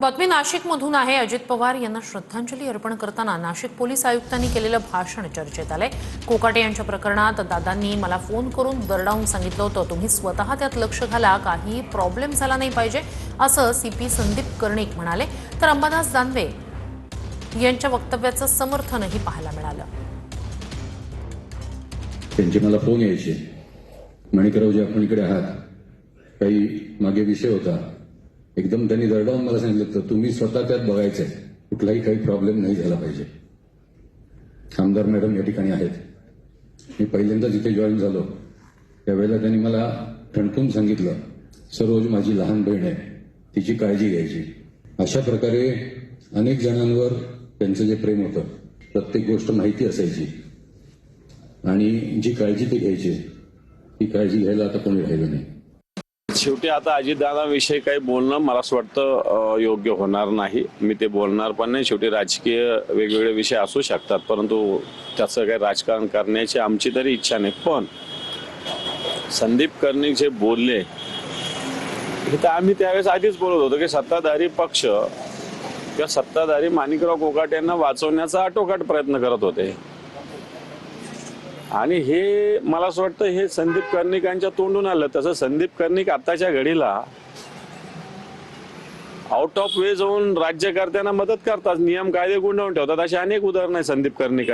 बातमी नाशिकमधून आहे। अजित पवार यांना श्रद्धांजली अर्पण करताना नाशिक पोलीस आयुक्तांनी केलेलं भाषण चर्चेत आलंय। कोकाटे यांच्या प्रकरणात दादांनी मला फोन करून दरडावून सांगितलं होतं, तुम्ही स्वतः त्यात लक्ष घाला, काही प्रॉब्लेम झाला नाही पाहिजे, असं सीपी संदीप कर्णिक म्हणाले। तर अंबादास दानवे यांच्या वक्तव्याचं समर्थनही पाहायला मिळालं। त्यांचे मला फोन यायचे, माणिकरावजी आपण इकडे आहात, काही मागे विषय होता, एकदम त्यांनी दरडावून मला सांगितलं तर तुम्ही स्वतः त्यात बघायचंय, कुठलाही काही प्रॉब्लेम नाही झाला पाहिजे। आमदार मॅडम या ठिकाणी आहेत, मी पहिल्यांदा जिथे जॉईन झालो त्यावेळेला त्यांनी मला ठणकून सांगितलं, सरोज माझी लहान बहीण आहे, तिची काळजी घ्यायची। अशा प्रकारे अनेक जणांवर त्यांचं जे प्रेम होतं, प्रत्येक गोष्ट माहिती असायची आणि जी काळजी ते घ्यायची ती काळजी घ्यायला आता कोणी राहिलं नाही। शेवटी आता अजितदादांविषयी काही बोलणं मला असं वाटतं योग्य होणार नाही, मी ते बोलणार पण नाही। शेवटी राजकीय वेगवेगळे विषय असू शकतात, परंतु त्याचं काही राजकारण करण्याची आमची तरी इच्छा नाही। पण संदीप कर्णिक जे बोलले तर आम्ही त्यावेळेस आधीच बोलत होतो की सत्ताधारी पक्ष किंवा सत्ताधारी माणिकराव कोकाटे यांना वाचवण्याचा आटोकाट प्रयत्न करत होते आणि हे मला असं वाटतं हे संदीप कर्णिकांच्या तोंडून आलं। तसं संदीप कर्णिक आताच्या घडीला आउट ऑफ वे जाऊन राज्यकर्त्यांना मदत करतात, नियम कायदे गुंडाळून ठेवतात, अशी अनेक उदाहरणं आहेत संदीप कर्णिक।